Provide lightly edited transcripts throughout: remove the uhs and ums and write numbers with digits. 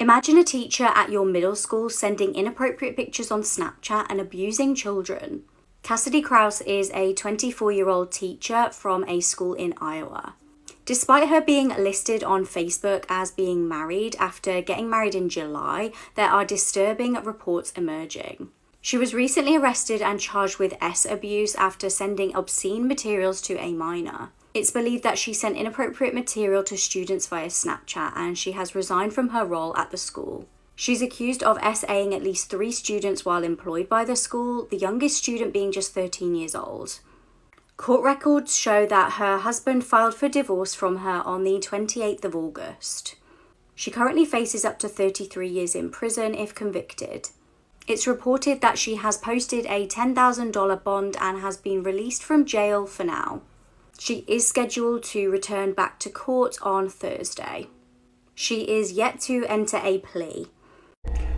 Imagine a teacher at your middle school sending inappropriate pictures on Snapchat and abusing children. Cassidy Krause is a 24-year-old teacher from a school in Iowa. Despite her being listed on Facebook as being married after getting married in July, there are disturbing reports emerging. She was recently arrested and charged with abuse after sending obscene materials to a minor. It's believed that she sent inappropriate material to students via Snapchat, and she has resigned from her role at the school. She's accused of SAing at least 3 students while employed by the school, the youngest student being just 13 years old. Court records show that her husband filed for divorce from her on the 28th of August. She currently faces up to 33 years in prison if convicted. It's reported that she has posted a $10,000 bond and has been released from jail for now. She is scheduled to return back to court on Thursday. She is yet to enter a plea.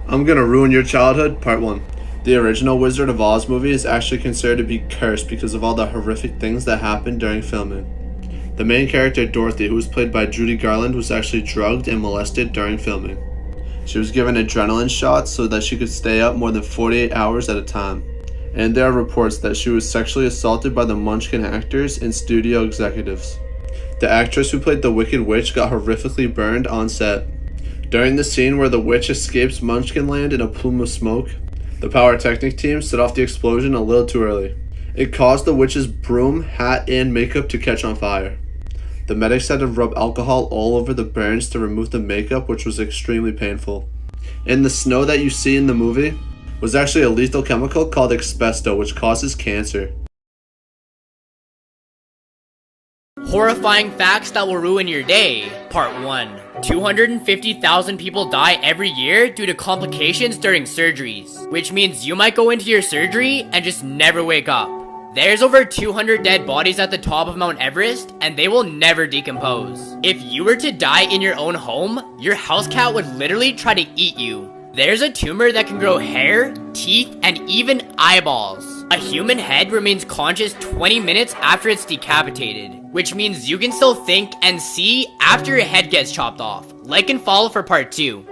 I'm Gonna Ruin Your Childhood, Part 1. The original Wizard of Oz movie is actually considered to be cursed because of all the horrific things that happened during filming. The main character, Dorothy, who was played by Judy Garland, was actually drugged and molested during filming. She was given adrenaline shots so that she could stay up more than 48 hours at a time. And there are reports that she was sexually assaulted by the Munchkin actors and studio executives. The actress who played the Wicked Witch got horrifically burned on set. During the scene where the witch escapes Munchkinland in a plume of smoke, the pyrotechnic team set off the explosion a little too early. It caused the witch's broom, hat, and makeup to catch on fire. The medics had to rub alcohol all over the burns to remove the makeup, which was extremely painful. And the snow that you see in the movie was actually a lethal chemical called asbesto, which causes cancer. Horrifying facts that will ruin your day. Part 1. 250,000 people die every year due to complications during surgeries, which means you might go into your surgery and just never wake up. There's over 200 dead bodies at the top of Mount Everest, and they will never decompose. If you were to die in your own home, your house cat would literally try to eat you. There's a tumor that can grow hair, teeth, and even eyeballs. A human head remains conscious 20 minutes after it's decapitated, which means you can still think and see after your head gets chopped off. Like and follow for part 2.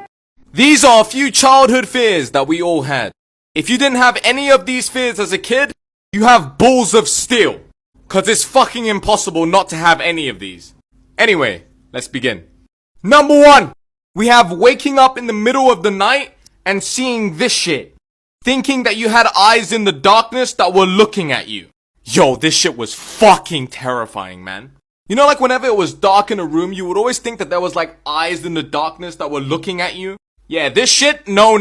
These are a few childhood fears that we all had. If you didn't have any of these fears as a kid, you have balls of steel. Cause it's fucking impossible not to have any of these. Anyway, let's begin. Number 1. We have waking up in the middle of the night and seeing this shit. Thinking that you had eyes in the darkness that were looking at you. Yo, this shit was fucking terrifying, man. You know, like whenever it was dark in a room, you would always think that there was like eyes in the darkness that were looking at you. Yeah, this shit, no.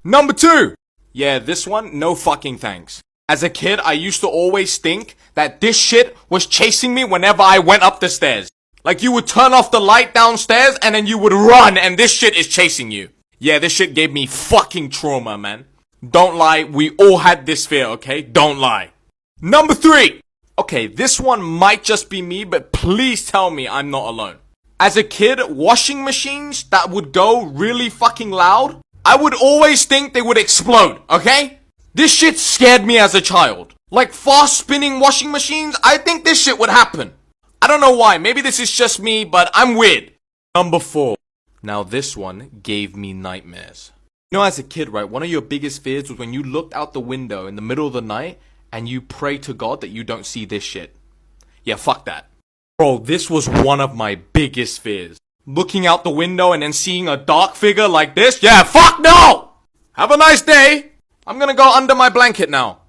Number 2. Yeah, this one, no fucking thanks. As a kid, I used to always think that this shit was chasing me whenever I went up the stairs. Like you would turn off the light downstairs and then you would run and this shit is chasing you. Yeah, this shit gave me fucking trauma, man. Don't lie, we all had this fear, okay? Don't lie. Number 3. Okay, this one might just be me, but please tell me I'm not alone. As a kid, washing machines that would go really fucking loud, I would always think they would explode, okay? This shit scared me as a child. Like fast spinning washing machines, I think this shit would happen. I don't know why, maybe this is just me, but I'm weird. Number 4. Now this one gave me nightmares. You know, as a kid, right, one of your biggest fears was when you looked out the window in the middle of the night and you pray to God that you don't see this shit. Yeah, fuck that. Bro, this was one of my biggest fears. Looking out the window and then seeing a dark figure like this? Yeah, fuck no! Have a nice day! I'm gonna go under my blanket now.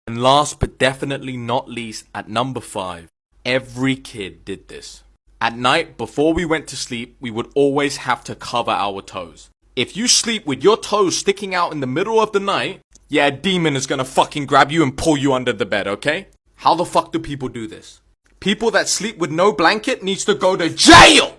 And last but definitely not least, at number 5, every kid did this. At night, before we went to sleep, we would always have to cover our toes. If you sleep with your toes sticking out in the middle of the night, yeah, a demon is gonna fucking grab you and pull you under the bed, okay? How the fuck do people do this? People that sleep with no blanket needs to go to jail!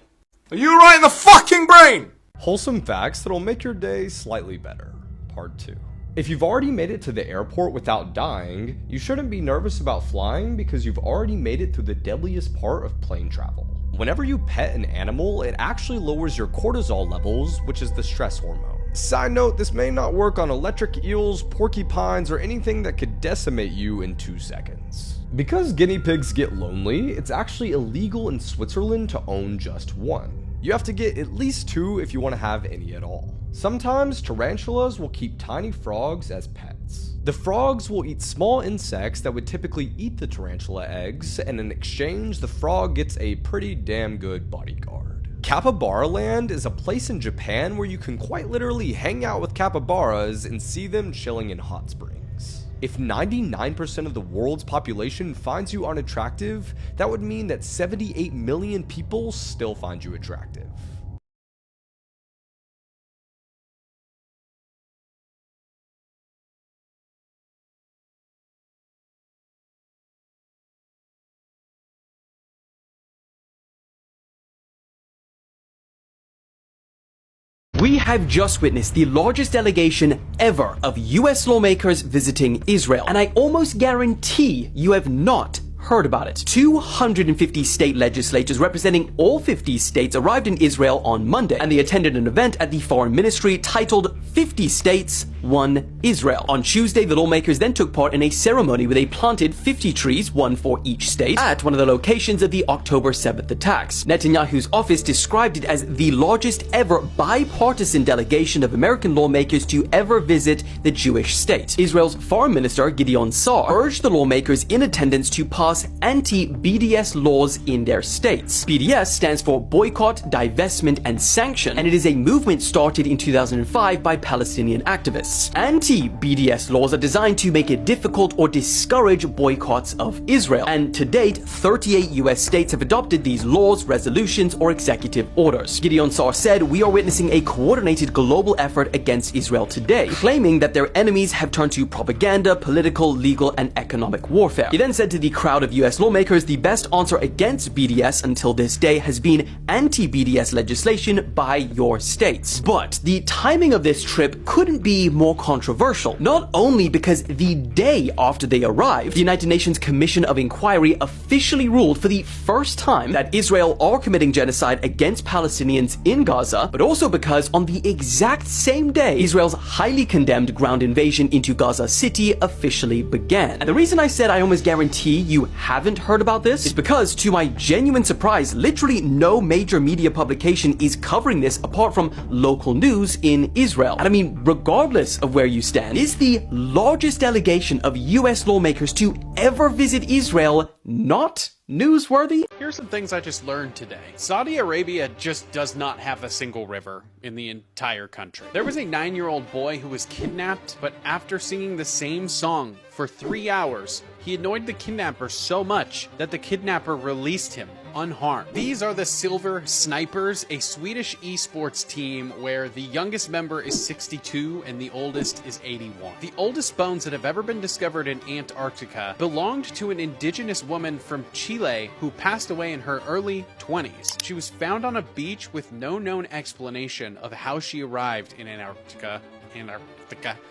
Are you right in the fucking brain? Wholesome facts that'll make your day slightly better. Part 2. If you've already made it to the airport without dying, you shouldn't be nervous about flying because you've already made it through the deadliest part of plane travel. Whenever you pet an animal, it actually lowers your cortisol levels, which is the stress hormone. Side note, this may not work on electric eels, porcupines, or anything that could decimate you in 2 seconds. Because guinea pigs get lonely, it's actually illegal in Switzerland to own just one. You have to get at least 2 if you want to have any at all. Sometimes tarantulas will keep tiny frogs as pets. The frogs will eat small insects that would typically eat the tarantula eggs, and in exchange, the frog gets a pretty damn good bodyguard. Capybara Land is a place in Japan where you can quite literally hang out with capybaras and see them chilling in hot springs. If 99% of the world's population finds you unattractive, that would mean that 78 million people still find you attractive. We have just witnessed the largest delegation ever of US lawmakers visiting Israel, and I almost guarantee you have not heard about it. 250 state legislators representing all 50 states arrived in Israel on Monday, and they attended an event at the Foreign Ministry titled 50 States, One Israel. On Tuesday, the lawmakers then took part in a ceremony where they planted 50 trees, one for each state, at one of the locations of the October 7th attacks. Netanyahu's office described it as the largest ever bipartisan delegation of American lawmakers to ever visit the Jewish state. Israel's Foreign Minister, Gideon Sa'ar, urged the lawmakers in attendance to pass anti-BDS laws in their states. BDS stands for Boycott, Divestment, and Sanction, and it is a movement started in 2005 by Palestinian activists. Anti-BDS laws are designed to make it difficult or discourage boycotts of Israel, and to date, 38 US states have adopted these laws, resolutions, or executive orders. Gideon Sa'ar said, "We are witnessing a coordinated global effort against Israel today, claiming that their enemies have turned to propaganda, political, legal, and economic warfare." He then said to the crowd of US lawmakers, the best answer against BDS until this day has been anti-BDS legislation by your states. But the timing of this trip couldn't be more controversial, not only because the day after they arrived, the United Nations Commission of Inquiry officially ruled for the first time that Israel are committing genocide against Palestinians in Gaza, but also because on the exact same day, Israel's highly condemned ground invasion into Gaza City officially began. And the reason I said I almost guarantee you haven't heard about this is because, to my genuine surprise, literally no major media publication is covering this apart from local news in Israel. And I mean, regardless of where you stand, is the largest delegation of US lawmakers to ever visit Israel not newsworthy? Here's some things I just learned today. Saudi Arabia just does not have a single river in the entire country. There was a 9-year-old boy who was kidnapped, but after singing the same song for 3 hours, he annoyed the kidnapper so much that the kidnapper released him unharmed. These are the Silver Snipers, a Swedish esports team where the youngest member is 62 and the oldest is 81. The oldest bones that have ever been discovered in Antarctica belonged to an indigenous woman from Chile who passed away in her early 20s. She was found on a beach with no known explanation of how she arrived in Antarctica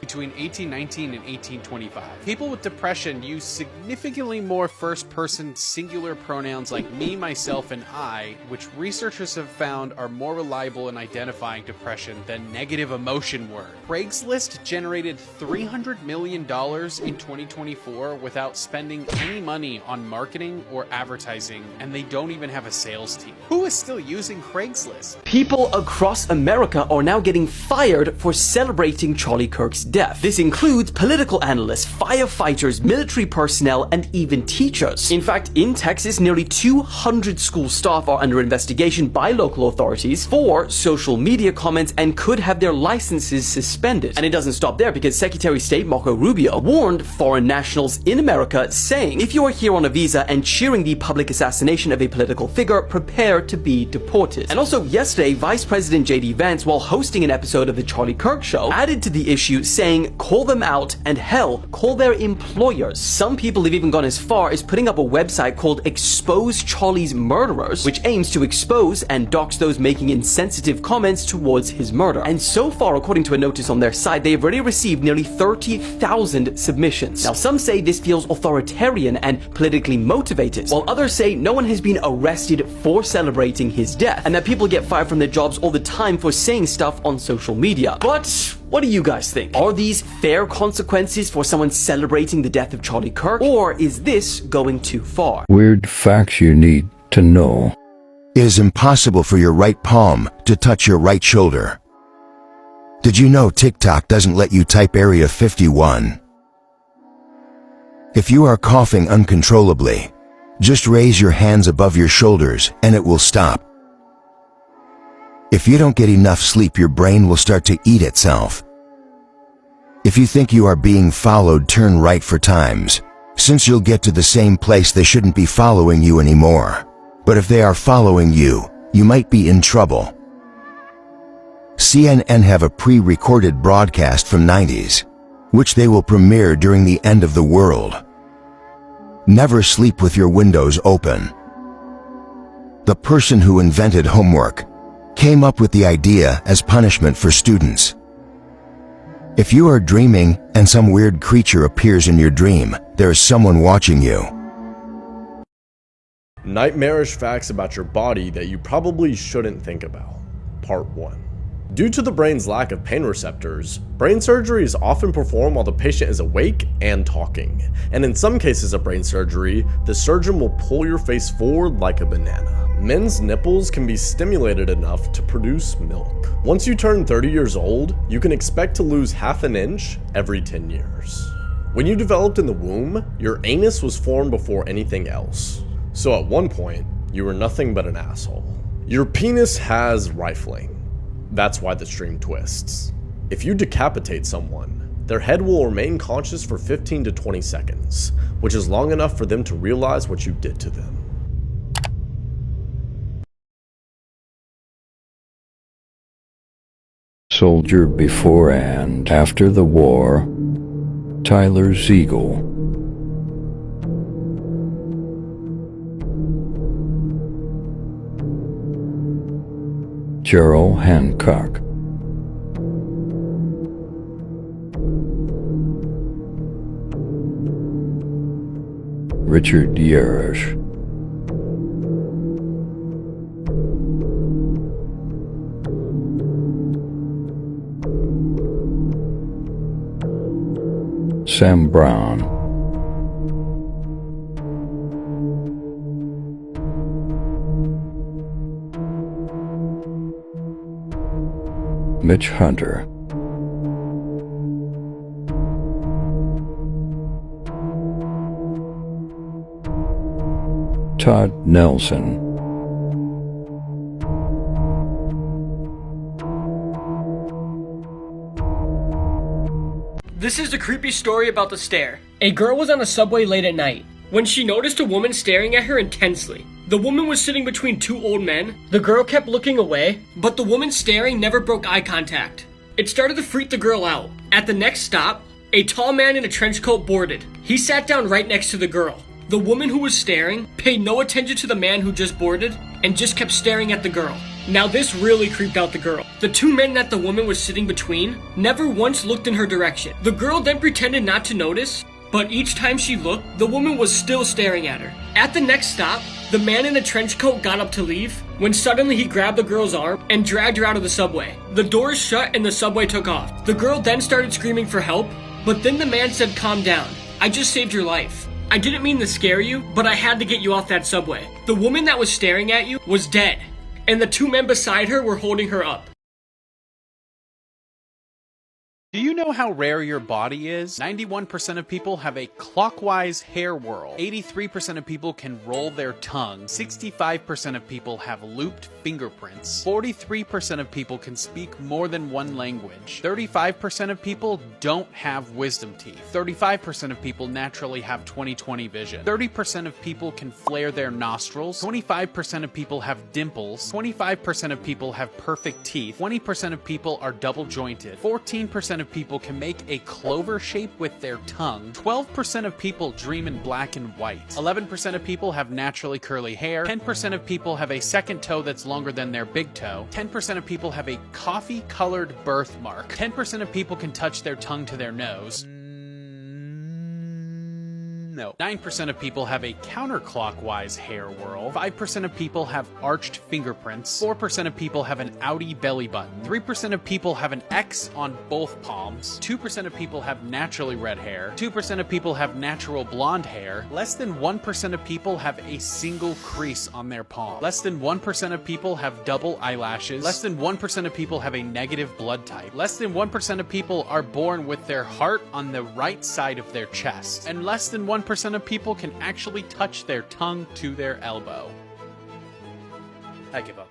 between 1819 and 1825. People with depression use significantly more first-person singular pronouns like me, myself, and I, which researchers have found are more reliable in identifying depression than negative emotion word. Craigslist generated $300 million in 2024 without spending any money on marketing or advertising, and they don't even have a sales team. Who is still using Craigslist? People across America are now getting fired for celebrating Charlie Kirk's death. This includes political analysts, firefighters, military personnel, and even teachers. In fact, in Texas, nearly 200 school staff are under investigation by local authorities for social media comments and could have their licenses suspended. And it doesn't stop there, because Secretary of State Marco Rubio warned foreign nationals in America, saying, if you are here on a visa and cheering the public assassination of a political figure, prepare to be deported. And also yesterday, Vice President J.D. Vance, while hosting an episode of The Charlie Kirk Show, added to the issue, saying, call them out, and hell, call their employers. Some people have even gone as far as putting up a website called Expose Charlie's Murderers, which aims to expose and dox those making insensitive comments towards his murder. And so far, according to a notice on their site, they have already received nearly 30,000 submissions. Now, some say this feels authoritarian and politically motivated, while others say no one has been arrested for celebrating his death, and that people get fired from their jobs all the time for saying stuff on social media. But what do you guys think? Are these fair consequences for someone celebrating the death of Charlie Kirk, or is this going too far? Weird facts you need to know. It is impossible for your right palm to touch your right shoulder. Did you know TikTok doesn't let you type Area 51? If you are coughing uncontrollably, just raise your hands above your shoulders and it will stop. If you don't get enough sleep, your brain will start to eat itself. If you think you are being followed, turn right 4 times. Since you'll get to the same place, they shouldn't be following you anymore. But if they are following you, you might be in trouble. CNN have a pre-recorded broadcast from 90s, which they will premiere during the end of the world. Never sleep with your windows open. The person who invented homework came up with the idea as punishment for students. If you are dreaming and some weird creature appears in your dream, there is someone watching you. Nightmarish facts about your body that you probably shouldn't think about. Part 1. Due to the brain's lack of pain receptors, brain surgery is often performed while the patient is awake and talking. And in some cases of brain surgery, the surgeon will pull your face forward like a banana. Men's nipples can be stimulated enough to produce milk. Once you turn 30 years old, you can expect to lose ½ an inch every 10 years. When you developed in the womb, your anus was formed before anything else. So at one point, you were nothing but an asshole. Your penis has rifling. That's why the stream twists. If you decapitate someone, their head will remain conscious for 15 to 20 seconds, which is long enough for them to realize what you did to them. Soldier before and after the war, Tyler Siegel. Gerald Hancock. Richard Yerish. Sam Brown. Mitch Hunter. Todd Nelson. This is a creepy story about the stare. A girl was on a subway late at night when she noticed a woman staring at her intensely. The woman was sitting between 2 old men. The girl kept looking away, but the woman staring never broke eye contact. It started to freak the girl out. At the next stop, a tall man in a trench coat boarded. He sat down right next to the girl. The woman who was staring paid no attention to the man who just boarded and just kept staring at the girl. Now this really creeped out the girl. The 2 men that the woman was sitting between never once looked in her direction. The girl then pretended not to notice, but each time she looked, the woman was still staring at her. At the next stop, the man in the trench coat got up to leave when suddenly he grabbed the girl's arm and dragged her out of the subway. The doors shut and the subway took off. The girl then started screaming for help, but then the man said, "Calm down. I just saved your life. I didn't mean to scare you, but I had to get you off that subway." The woman that was staring at you was dead, and the 2 men beside her were holding her up. Do you know how rare your body is? 91% of people have a clockwise hair whorl. 83% of people can roll their tongue. 65% of people have looped fingerprints. 43% of people can speak more than 1 language. 35% of people don't have wisdom teeth. 35% of people naturally have 20/20 vision. 30% of people can flare their nostrils. 25% of people have dimples. 25% of people have perfect teeth. 20% of people are double jointed. 14% of people can make a clover shape with their tongue. 12% of people dream in black and white. 11% of people have naturally curly hair. 10% of people have a second toe that's longer than their big toe. 10% of people have a coffee-colored birthmark. 10% of people can touch their tongue to their nose. No. 9% of people have a counterclockwise hair whorl. 5% of people have arched fingerprints. 4% of people have an outie belly button. 3% of people have an X on both palms. 2% of people have naturally red hair. 2% of people have natural blonde hair. Less than 1% of people have a single crease on their palm. Less than 1% of people have double eyelashes. Less than 1% of people have a negative blood type. Less than 1% of people are born with their heart on the right side of their chest. And less than 1% of people can actually touch their tongue to their elbow. I give up.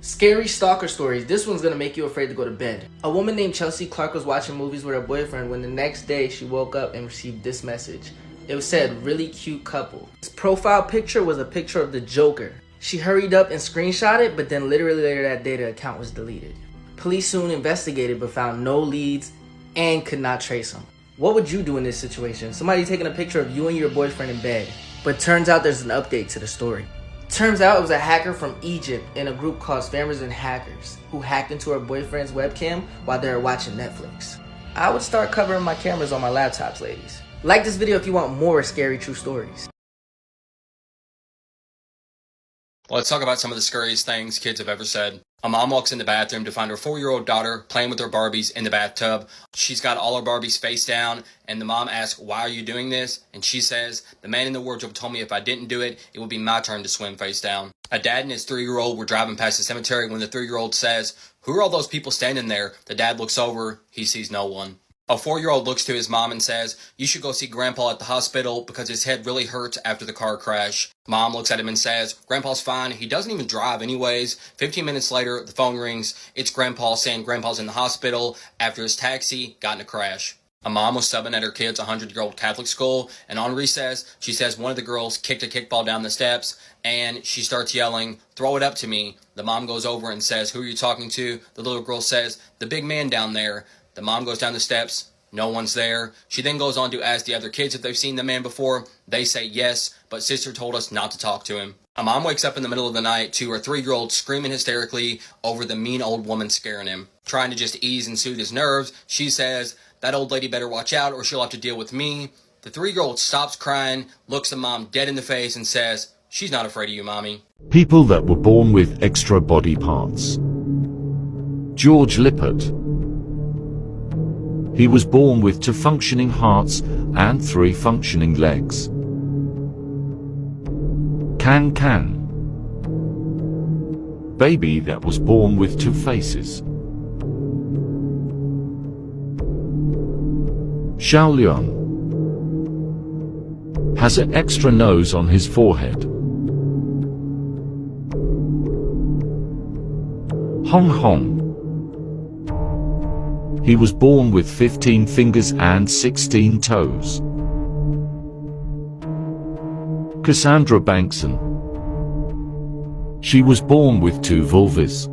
Scary stalker stories. This one's gonna make you afraid to go to bed. A woman named Chelsea Clark was watching movies with her boyfriend when the next day she woke up and received this message. It said, "Really cute couple." His profile picture was a picture of the Joker. She hurried up and screenshot it, but then literally later that day the account was deleted. Police soon investigated but found no leads and could not trace him. What would you do in this situation? Somebody taking a picture of you and your boyfriend in bed. But turns out there's an update to the story. Turns out it was a hacker from Egypt in a group called Spammers and Hackers who hacked into her boyfriend's webcam while they were watching Netflix. I would start covering my cameras on my laptops, ladies. Like this video if you want more scary true stories. Let's talk about some of the scariest things kids have ever said. A mom walks in the bathroom to find her 4-year-old daughter playing with her Barbies in the bathtub. She's got all her Barbies face down, and the mom asks, "Why are you doing this?" And she says, "The man in the wardrobe told me if I didn't do it, it would be my turn to swim face down." A dad and his 3-year-old were driving past the cemetery when the 3-year-old says, "Who are all those people standing there?" The dad looks over, he sees no one. A 4-year-old looks to his mom and says, "You should go see Grandpa at the hospital because his head really hurts after the car crash." Mom looks at him and says, "Grandpa's fine. He doesn't even drive anyways." 15 minutes later, the phone rings. It's Grandpa saying Grandpa's in the hospital after his taxi got in a crash. A mom was subbing at her kid's 100-year-old Catholic school, and on recess, she says one of the girls kicked a kickball down the steps, and she starts yelling, "Throw it up to me." The mom goes over and says, "Who are you talking to?" The little girl says, "The big man down there." The mom goes down the steps. No one's there. She then goes on to ask the other kids if they've seen the man before. They say yes, but sister told us not to talk to him. A mom wakes up in the middle of the night to her 3-year-old screaming hysterically over the mean old woman scaring him. Trying to just ease and soothe his nerves, she says, "That old lady better watch out or she'll have to deal with me." The 3-year-old stops crying, looks the mom dead in the face and says, "She's not afraid of you, mommy." People that were born with extra body parts. George Lippert. He was born with 2 functioning hearts and 3 functioning legs. Can. Baby that was born with 2 faces. Xiaolian has an extra nose on his forehead. Hong. He was born with 15 fingers and 16 toes. Cassandra Bankson. She was born with 2 vulvas.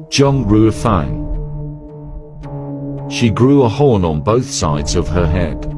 Zhong Ruifang. She grew a horn on both sides of her head.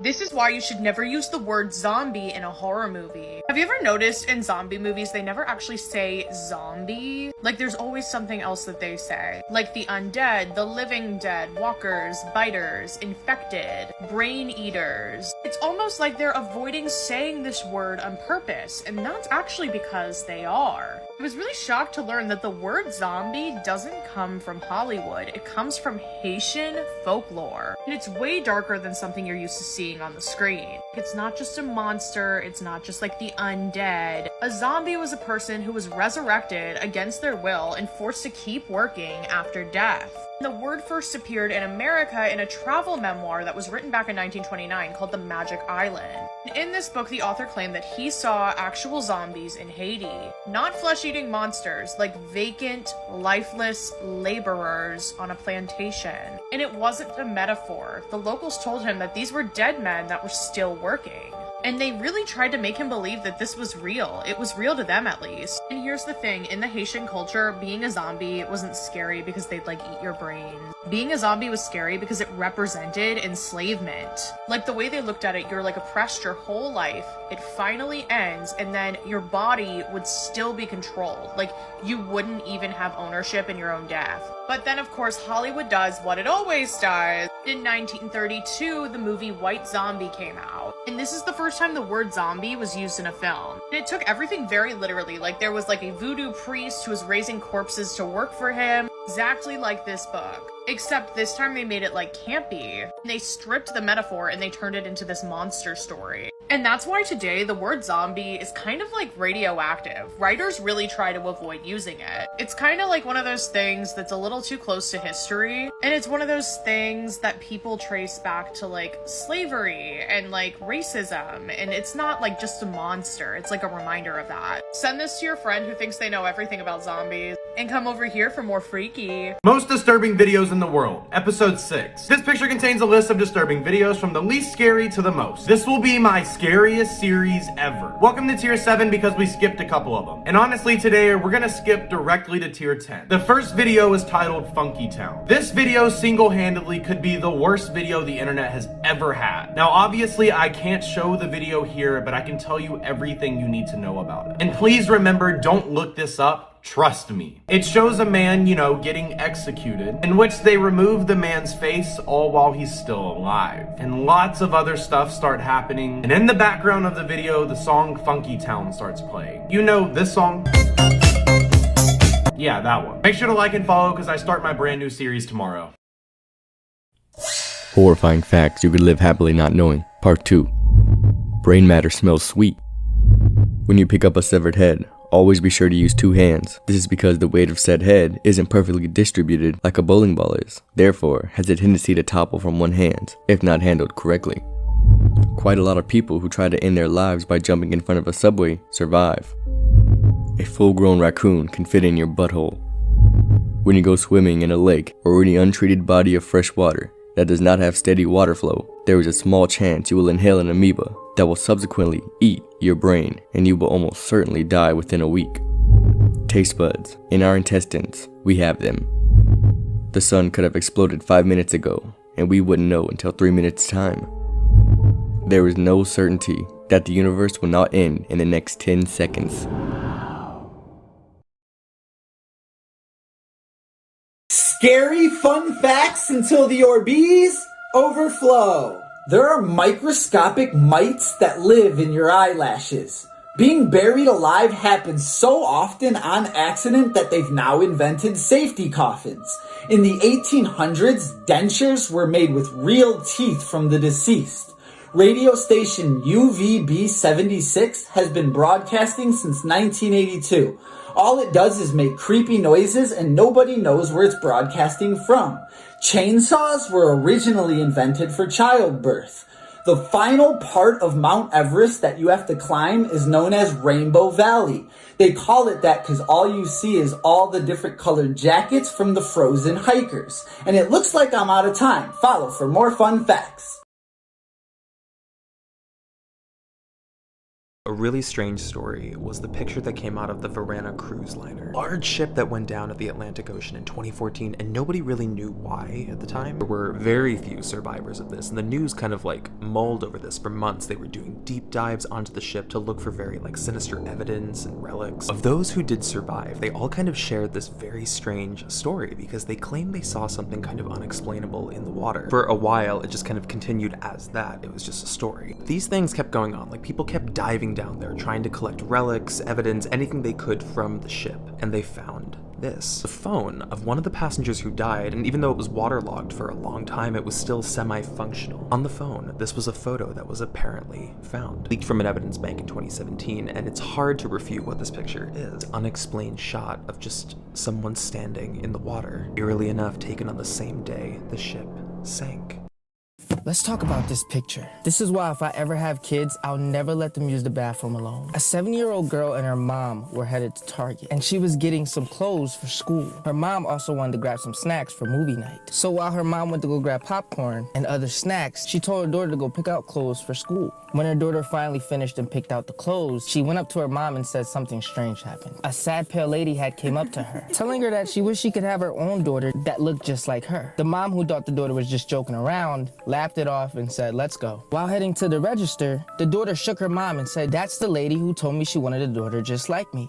This is why you should never use the word zombie in a horror movie. Have you ever noticed in zombie movies they never actually say zombie? Like there's always something else that they say. Like the undead, the living dead, walkers, biters, infected, brain eaters. It's almost like they're avoiding saying this word on purpose, and that's actually because they are. I was really shocked to learn that the word zombie doesn't come from Hollywood. It comes from Haitian folklore. And it's way darker than something you're used to seeing on the screen. It's not just a monster, it's not just like the undead. A zombie was a person who was resurrected against their will and forced to keep working after death. The word first appeared in America in a travel memoir that was written back in 1929 called The Magic Island. In this book, the author claimed that he saw actual zombies in Haiti, not flesh-eating monsters, like vacant, lifeless laborers on a plantation. And it wasn't a metaphor. The locals told him that these were dead men that were still working. And they really tried to make him believe that this was real. It was real to them, at least. And here's the thing, in the Haitian culture, being a zombie wasn't scary because they'd like eat your brain. Being a zombie was scary because it represented enslavement. Like the way they looked at it, you're like oppressed your whole life, it finally ends, and then your body would still be controlled. Like you wouldn't even have ownership in your own death. But then of course Hollywood does what it always does. In 1932, the movie White Zombie came out. And this is the first time the word zombie was used in a film. And it took everything very literally. Like there was like a voodoo priest who was raising corpses to work for him, exactly like this book. Except this time they made it like campy. They stripped the metaphor and they turned it into this monster story. And that's why today the word zombie is kind of like radioactive. Writers really try to avoid using it. It's kind of like one of those things that's a little too close to history. And it's one of those things that people trace back to like slavery and like racism. And it's not like just a monster. It's like a reminder of that. Send this to your friend who thinks they know everything about zombies. And come over here for more freaky. Most disturbing videos in the world, episode 6. This picture contains a list of disturbing videos from the least scary to the most. This will be my scariest series ever. Welcome to tier 7 because we skipped a couple of them. And honestly today we're gonna skip directly to tier 10. The first video is titled Funky Town. This video single-handedly could be the worst video the internet has ever had. Now obviously I can't show the video here, but I can tell you everything you need to know about it. And please remember, don't look this up. Trust me. It shows a man, you know, getting executed, in which they remove the man's face all while he's still alive. And lots of other stuff start happening. And in the background of the video, the song Funky Town starts playing. You know this song? Yeah, that one. Make sure to like and follow because I start my brand new series tomorrow. Horrifying facts you could live happily not knowing. Part 2. Brain matter smells sweet. When you pick up a severed head, always be sure to use 2 hands. This is because the weight of said head isn't perfectly distributed like a bowling ball is, therefore has a tendency to topple from one hand, if not handled correctly. Quite a lot of people who try to end their lives by jumping in front of a subway survive. A full-grown raccoon can fit in your butthole. When you go swimming in a lake or any untreated body of fresh water that does not have steady water flow, there is a small chance you will inhale an amoeba that will subsequently eat your brain, and you will almost certainly die within a week. Taste buds. In our intestines, we have them. The sun could have exploded 5 minutes ago, and we wouldn't know until 3 minutes' time. There is no certainty that the universe will not end in the next 10 seconds. Scary fun facts until the Orbeez overflow. There are microscopic mites that live in your eyelashes. Being buried alive happens so often on accident that they've now invented safety coffins. In the 1800s, dentures were made with real teeth from the deceased. Radio station UVB76 has been broadcasting since 1982. All it does is make creepy noises and nobody knows where it's broadcasting from. Chainsaws were originally invented for childbirth. The final part of Mount Everest that you have to climb is known as Rainbow Valley. They call it that because all you see is all the different colored jackets from the frozen hikers. And it looks like I'm out of time. Follow for more fun facts. A really strange story was the picture that came out of the Varana cruise liner. Large ship that went down at the Atlantic Ocean in 2014, and nobody really knew why at the time. There were very few survivors of this, and the news kind of like mulled over this for months. They were doing deep dives onto the ship to look for very like sinister evidence and relics. Of those who did survive, they all kind of shared this very strange story because they claimed they saw something kind of unexplainable in the water. For a while, it just kind of continued as that. It was just a story. These things kept going on. Like people kept diving down there trying to collect relics, evidence, anything they could from the ship, and they found this. The phone of one of the passengers who died, and even though it was waterlogged for a long time, it was still semi-functional. On the phone, this was a photo that was apparently found. Leaked from an evidence bank in 2017, and it's hard to refute what this picture is. An unexplained shot of just someone standing in the water, eerily enough taken on the same day the ship sank. let's talk about this picture. This is why if I ever have kids, I'll never let them use the bathroom alone. A 7-year-old girl and her mom were headed to Target, and she was getting some clothes for school. Her mom also wanted to grab some snacks for movie night. So while her mom went to go grab popcorn and other snacks, she told her daughter to go pick out clothes for school. When her daughter finally finished and picked out the clothes, she went up to her mom and said something strange happened. A sad pale lady had came up to her, telling her that she wished she could have her own daughter that looked just like her. The mom, who thought the daughter was just joking around, laughed it off and said, let's go. While heading to the register, the daughter shook her mom and said, that's the lady who told me she wanted a daughter just like me,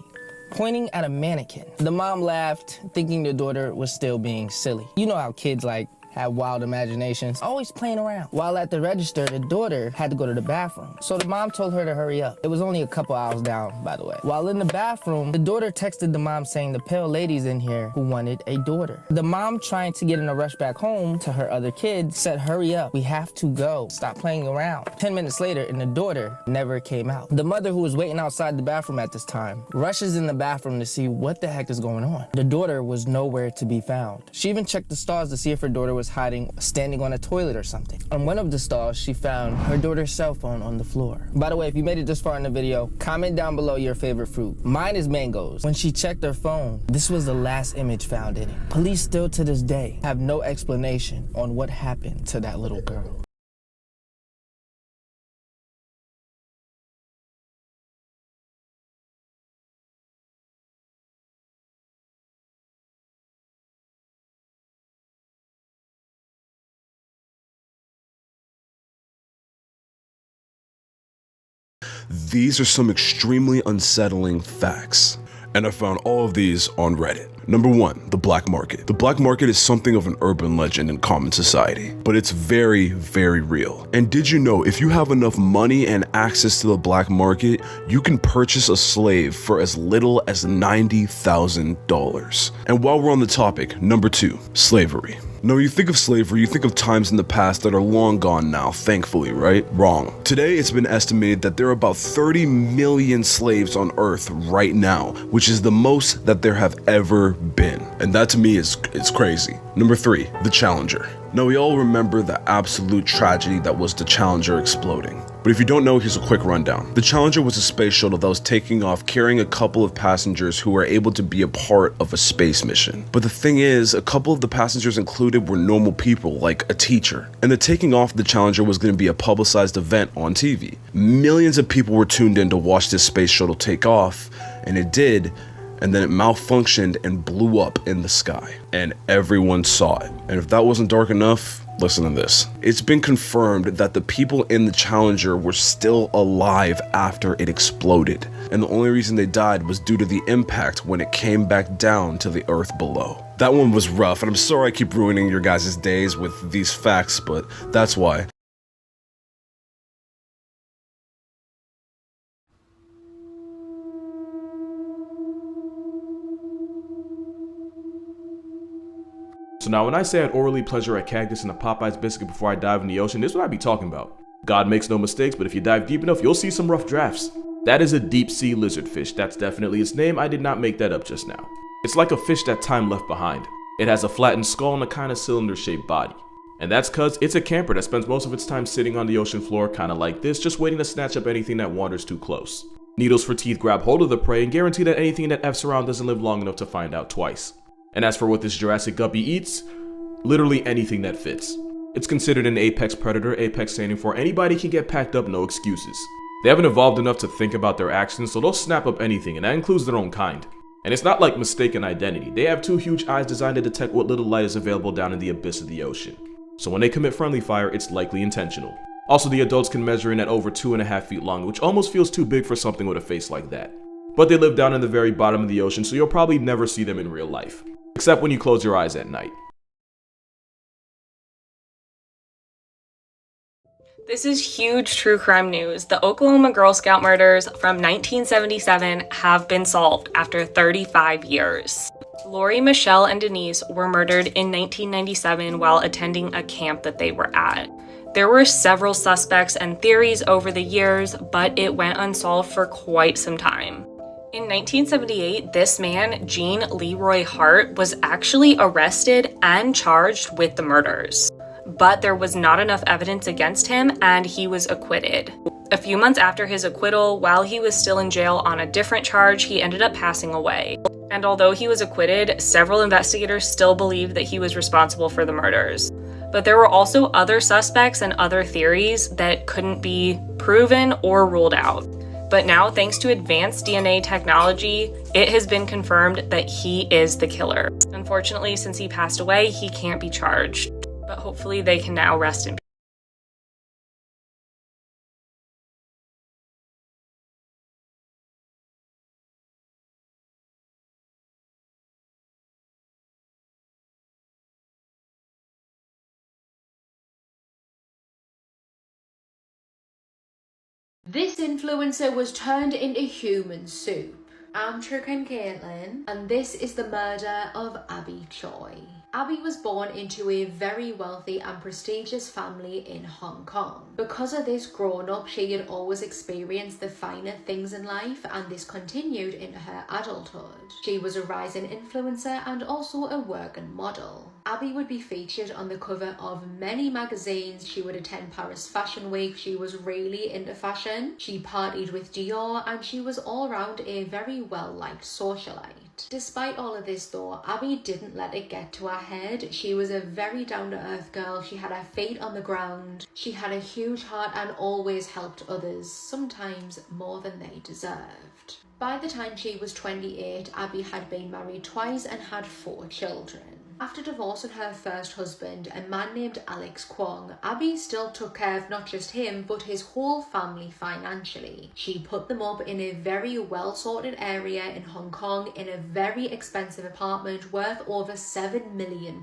pointing at a mannequin. The mom laughed, thinking the daughter was still being silly. You know how kids have wild imaginations, always playing around. While at the register, the daughter had to go to the bathroom, so the mom told her to hurry up. It was only a couple hours down, by the way. While in the bathroom, the daughter texted the mom saying the pale lady's in here who wanted a daughter. The mom, trying to get in a rush back home to her other kids, said, hurry up, we have to go, stop playing around. 10 minutes later, and the daughter never came out. The mother, who was waiting outside the bathroom at this time, rushes in the bathroom to see what the heck is going on. The daughter was nowhere to be found. She even checked the stalls to see if her daughter was hiding, standing on a toilet or something. On one of the stalls, she found her daughter's cell phone on the floor. By the way, if you made it this far in the video, comment down below your favorite fruit. Mine is mangoes. When she checked her phone, this was the last image found in it. Police still to this day have no explanation on what happened to that little girl. These are some extremely unsettling facts, and I found all of these on Reddit. Number 1, the black market. The black market is something of an urban legend in common society, but it's very, very real. And did you know if you have enough money and access to the black market, you can purchase a slave for as little as $90,000. And while we're on the topic, number 2, slavery. Now, when you think of slavery, you think of times in the past that are long gone now, thankfully, right? Wrong. Today, it's been estimated that there are about 30 million slaves on Earth right now, which is the most that there have ever been. And that to me is crazy. Number 3, the Challenger. Now, we all remember the absolute tragedy that was the Challenger exploding. But if you don't know, here's a quick rundown. The Challenger was a space shuttle that was taking off carrying a couple of passengers who were able to be a part of a space mission. But the thing is, a couple of the passengers included were normal people, like a teacher. And the taking off of the Challenger was going to be a publicized event on TV. Millions of people were tuned in to watch this space shuttle take off, and it did. And then it malfunctioned and blew up in the sky, and everyone saw it. And if that wasn't dark enough, listen to this. It's been confirmed that the people in the Challenger were still alive after it exploded, and the only reason they died was due to the impact when it came back down to the earth below. That one was rough, and I'm sorry I keep ruining your guys' days with these facts, but that's why. So now when I say I'd orally pleasure a cactus and a Popeye's biscuit before I dive in the ocean, this is what I'd be talking about. God makes no mistakes, but if you dive deep enough, you'll see some rough drafts. That is a deep sea lizardfish. That's definitely its name. I did not make that up just now. It's like a fish that time left behind. It has a flattened skull and a kind of cylinder-shaped body. And that's cause it's a camper that spends most of its time sitting on the ocean floor, kind of like this, just waiting to snatch up anything that wanders too close. Needles for teeth grab hold of the prey and guarantee that anything that F's around doesn't live long enough to find out twice. And as for what this Jurassic guppy eats, literally anything that fits. It's considered an apex predator, apex standing for anybody can get packed up, no excuses. They haven't evolved enough to think about their actions, so they'll snap up anything, and that includes their own kind. And it's not like mistaken identity. They have 2 huge eyes designed to detect what little light is available down in the abyss of the ocean. So when they commit friendly fire, it's likely intentional. Also, the adults can measure in at over 2.5 feet long, which almost feels too big for something with a face like that. But they live down in the very bottom of the ocean, so you'll probably never see them in real life. Except when you close your eyes at night. This is huge true crime news. The Oklahoma Girl Scout murders from 1977 have been solved after 35 years. Lori, Michelle, and Denise were murdered in 1997 while attending a camp that they were at. There were several suspects and theories over the years, but it went unsolved for quite some time. In 1978, this man, Gene Leroy Hart, was actually arrested and charged with the murders. but there was not enough evidence against him and he was acquitted. A few months after his acquittal, while he was still in jail on a different charge, he ended up passing away. And although he was acquitted, several investigators still believed that he was responsible for the murders. But there were also other suspects and other theories that couldn't be proven or ruled out. But now, thanks to advanced DNA technology, it has been confirmed that he is the killer. Unfortunately, since he passed away, he can't be charged. But hopefully they can now rest in peace. This influencer was turned into human soup. I'm Kirk and Caitlin, and this is the murder of Abby Choi. Abby was born into a very wealthy and prestigious family in Hong Kong. Because of this, growing up, she had always experienced the finer things in life, and this continued into her adulthood. She was a rising influencer and also a working model. Abby would be featured on the cover of many magazines. She would attend Paris Fashion Week. She was really into fashion. She partied with Dior, and she was all around a very well-liked socialite. Despite all of this though, Abby didn't let it get to her head. She was a very down-to-earth girl. She had her feet on the ground. She had a huge heart and always helped others, sometimes more than they deserved. By the time she was 28, Abby had been married twice and had 4 children. After divorcing her first husband, a man named Alex Kwong, Abby still took care of not just him, but his whole family financially. She put them up in a very well-sorted area in Hong Kong in a very expensive apartment worth over £7 million.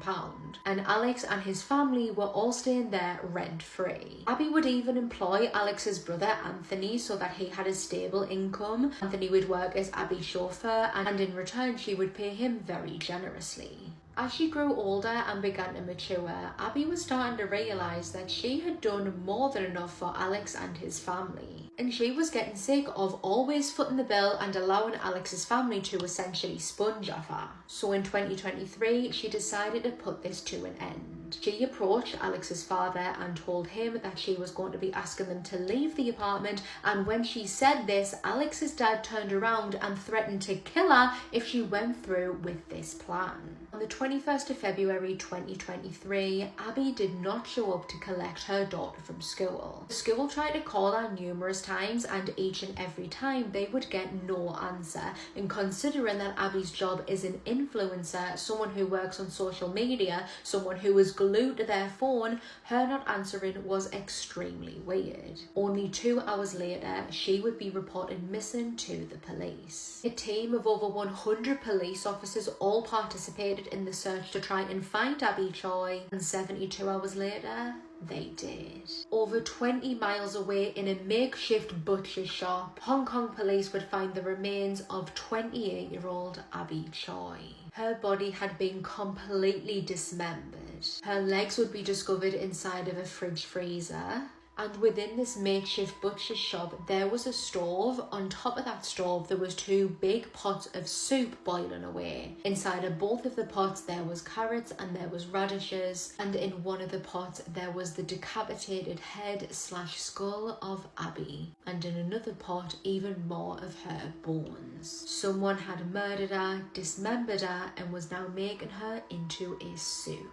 And Alex and his family were all staying there rent-free. Abby would even employ Alex's brother Anthony so that he had a stable income. Anthony would work as Abby's chauffeur, and in return she would pay him very generously. As she grew older and began to mature, Abby was starting to realise that she had done more than enough for Alex and his family. And she was getting sick of always footing the bill and allowing Alex's family to essentially sponge off her. So in 2023, she decided to put this to an end. She approached Alex's father and told him that she was going to be asking them to leave the apartment, and when she said this, Alex's dad turned around and threatened to kill her if she went through with this plan. On the 21st of February 2023, Abby did not show up to collect her daughter from school. The school tried to call her numerous times, and each and every time they would get no answer. And considering that Abby's job is an influencer, someone who works on social media, someone who is glued to their phone, her not answering was extremely weird. Only 2 hours later, she would be reported missing to the police. A team of over 100 police officers all participated in the search to try and find Abby Choi, and 72 hours later, they did. Over 20 miles away in a makeshift butcher shop, Hong Kong police would find the remains of 28-year-old Abby Choi. Her body had been completely dismembered. Her legs would be discovered inside of a fridge freezer. And within this makeshift butcher shop, there was a stove. On top of that stove, there was 2 big pots of soup boiling away. Inside of both of the pots, there was carrots and there was radishes. And in one of the pots, there was the decapitated head/skull of Abby. And in another pot, even more of her bones. Someone had murdered her, dismembered her, and was now making her into a soup.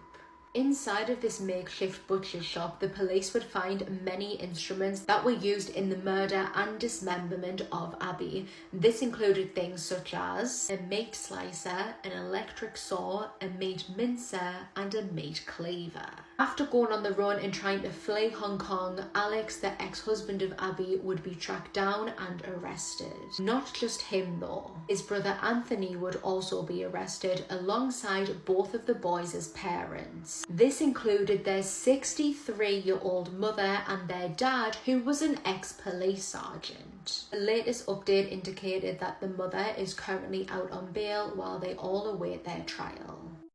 Inside of this makeshift butcher shop, the police would find many instruments that were used in the murder and dismemberment of Abby. This included things such as a meat slicer, an electric saw, a meat mincer, and a meat cleaver. After going on the run and trying to flee Hong Kong, Alex, the ex-husband of Abby, would be tracked down and arrested. Not just him though. His brother Anthony would also be arrested alongside both of the boys' parents. This included their 63-year-old mother and their dad, who was an ex-police sergeant. The latest update indicated that the mother is currently out on bail while they all await their trial.